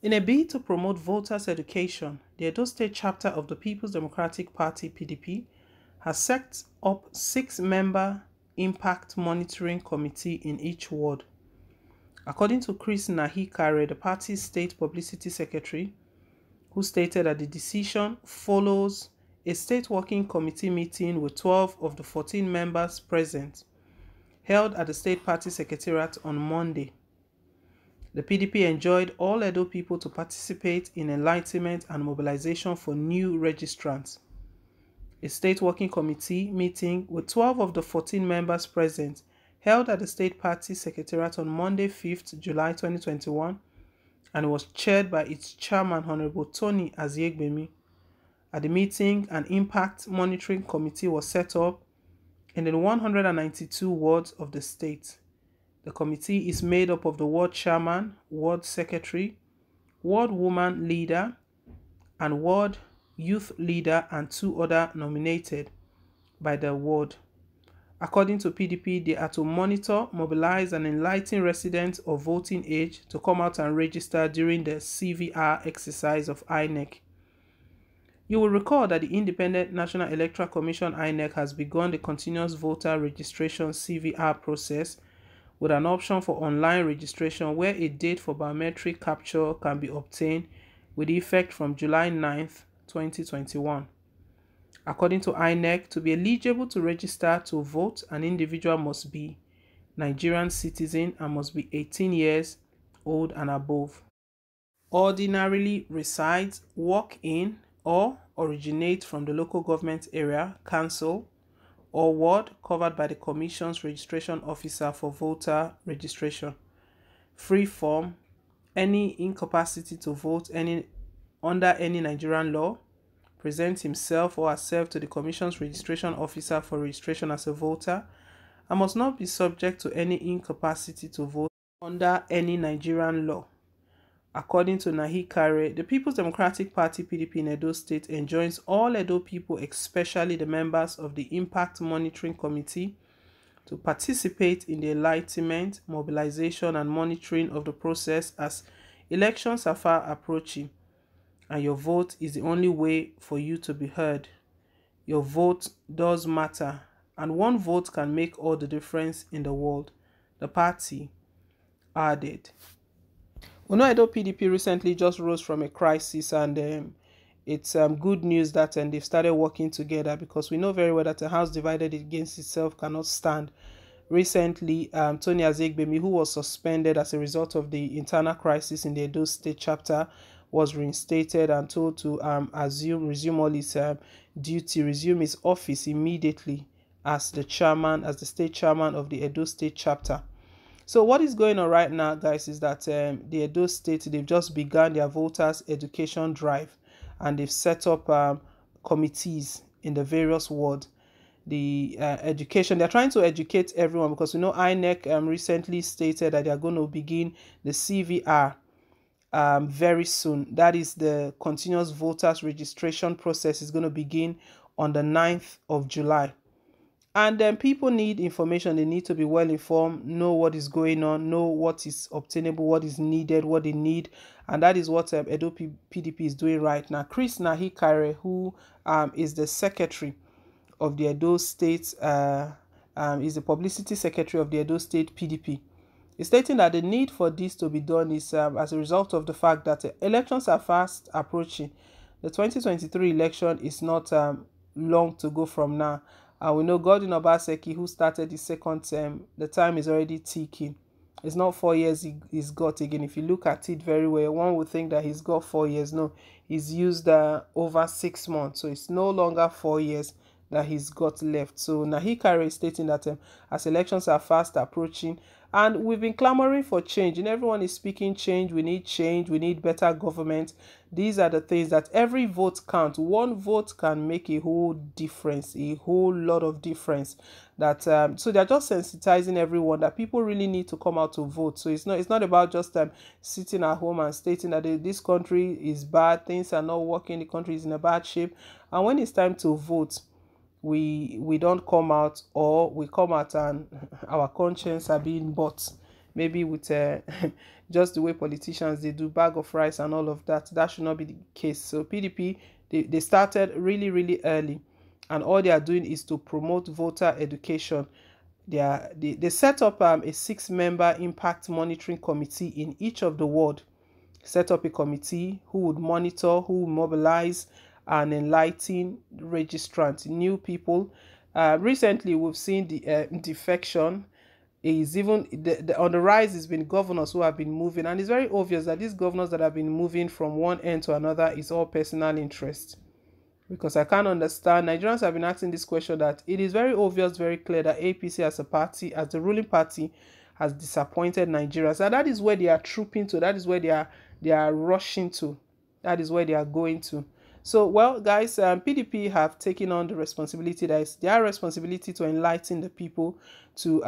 In a bid to promote voters' education, the Edo State chapter of the People's Democratic Party (PDP) has set up 6-member Impact Monitoring Committee in each ward. According to Chris Nahikare, the party's state publicity secretary, who stated that the decision follows a state working committee meeting with 12 of the 14 members present, held at the state party secretariat on Monday. The PDP enjoined all Edo people to participate in enlightenment and mobilization for new registrants. A state working committee meeting with 12 of the 14 members present, held at the state party secretariat on Monday, 5th July 2021, and was chaired by its chairman, Honorable Tony Aziegbemi. At the meeting, an impact monitoring committee was set up in the 192 wards of the state. The committee is made up of the ward chairman, ward secretary, ward woman leader, and ward youth leader, and 2 other nominated by the ward. According to PDP, they are to monitor, mobilize, and enlighten residents of voting age to come out and register during the CVR exercise of INEC. You will recall that the Independent National Electoral Commission (INEC) has begun the continuous voter registration CVR process with an option for online registration where a date for biometric capture can be obtained with effect from July 9th, 2021. According to INEC, to be eligible to register to vote, an individual must be Nigerian citizen and must be 18 years old and above. Ordinarily resides, work in, or originate from the local government area, council, or ward covered by the Commission's registration officer for voter registration. Free form, any incapacity to vote under any Nigerian law, present himself or herself to the Commission's registration officer for registration as a voter, and must not be subject to any incapacity to vote under any Nigerian law. According to Nahikare, the People's Democratic Party (PDP) in Edo State enjoins all Edo people, especially the members of the Impact Monitoring Committee, to participate in the enlightenment, mobilization, and monitoring of the process as elections are far approaching, and your vote is the only way for you to be heard. Your vote does matter, and one vote can make all the difference in the world, the party added. We know Edo PDP recently just rose from a crisis, and it's good news that they've started working together, because we know very well that a house divided against itself cannot stand. Recently, Tony Aziegbemi, who was suspended as a result of the internal crisis in the Edo State chapter, was reinstated and told to resume all his duty, resume his office immediately as the state chairman of the Edo State chapter. So what is going on right now, guys, is that the Edo State, they've just begun their voters education drive, and they've set up committees in the various wards. The education, they're trying to educate everyone, because we know INEC recently stated that they're going to begin the CVR very soon. That is, the continuous voters registration process is going to begin on the 9th of July. And then people need information. They need to be well informed, know what is going on, know what is obtainable, what is needed, what they need. And that is what Edo PDP is doing right now. Chris Nahikare, who is the secretary of the Edo State, is the publicity secretary of the Edo State PDP, is stating that the need for this to be done is as a result of the fact that elections are fast approaching. The 2023 election is not long to go from now. And we know Godwin Obaseki, who started his second term, the time is already ticking. It's not 4 years he's got again. If you look at it very well, one would think that he's got 4 years. No, he's used over 6 months. So it's no longer 4 years that he's got left. So Nahikare is stating that as elections are fast approaching, and we've been clamoring for change, and everyone is speaking change. We need better government. These are the things that every vote counts. One vote can make a whole difference, a whole lot of difference. That so they're just sensitizing everyone that people really need to come out to vote. So it's not about just sitting at home and stating that this country is bad, things are not working, the country is in a bad shape. And when it's time to vote, we don't come out, or we come out and our conscience are being bought, maybe with just the way politicians, they do bag of rice and all of that. That should not be the case. So PDP, they started really, really early, and all they are doing is to promote voter education. They set up a 6-member impact monitoring committee in each of the ward. Set up a committee who would monitor, who would mobilize and enlighten registrants, new people. Recently, we've seen the defection is even on the rise. Has been governors who have been moving, and it's very obvious that these governors that have been moving from one end to another is all personal interest. Because I can't understand, Nigerians have been asking this question, that it is very obvious, very clear that APC as a party, as the ruling party, has disappointed Nigerians, and that is where they are trooping to. That is where they are rushing to. That is where they are going to. So, well, guys, PDP have taken on the responsibility. That is their responsibility to enlighten the people, to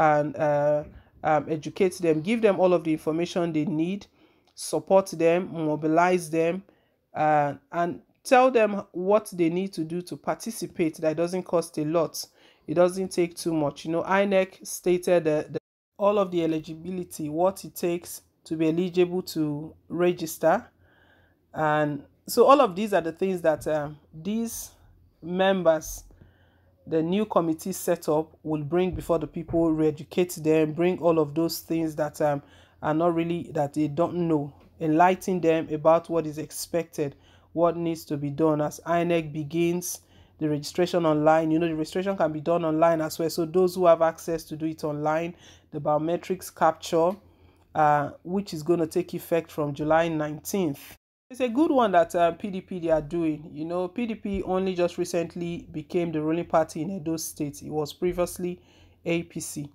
educate them, give them all of the information they need, support them, mobilize them, and tell them what they need to do to participate. That doesn't cost a lot. It doesn't take too much. INEC stated all of the eligibility, what it takes to be eligible to register. And so all of these are the things that these members, the new committee set up, will bring before the people, re-educate them, bring all of those things that are not really, that they don't know, enlighten them about what is expected, what needs to be done as INEC begins the registration online. The registration can be done online as well. So those who have access to do it online, the biometrics capture, which is going to take effect from July 19th. It's a good one that PDP they are doing. PDP only just recently became the ruling party in Edo State. It was previously APC.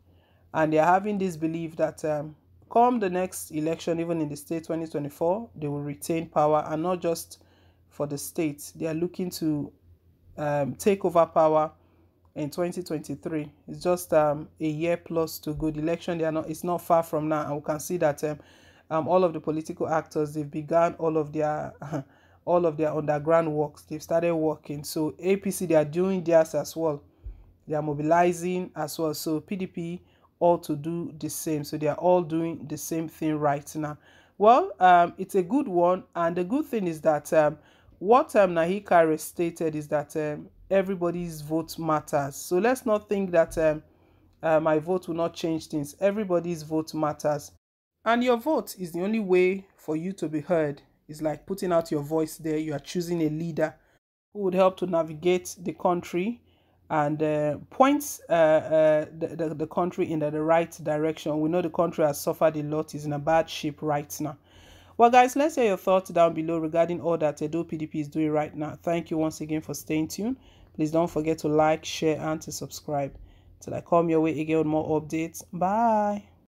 And they are having this belief that come the next election, even in the state 2024, they will retain power, and not just for the state. They are looking to take over power in 2023. It's just a year plus to go. The election, it's not far from now, and we can see that all of the political actors, they've begun all of their underground works. They've started working. So APC, they are doing theirs as well. They are mobilizing as well. So PDP all to do the same. So they are all doing the same thing right now. Well, it's a good one, and the good thing is that what Nahi Kare stated is that everybody's vote matters. So let's not think that my vote will not change things. Everybody's vote matters. And your vote is the only way for you to be heard. It's like putting out your voice there. You are choosing a leader who would help to navigate the country and points the country in the right direction. We know the country has suffered a lot, is in a bad shape right now. Well, guys, let's hear your thoughts down below regarding all that Edo PDP is doing right now. Thank you once again for staying tuned. Please don't forget to like, share, and to subscribe. Till I come your way again with more updates. Bye.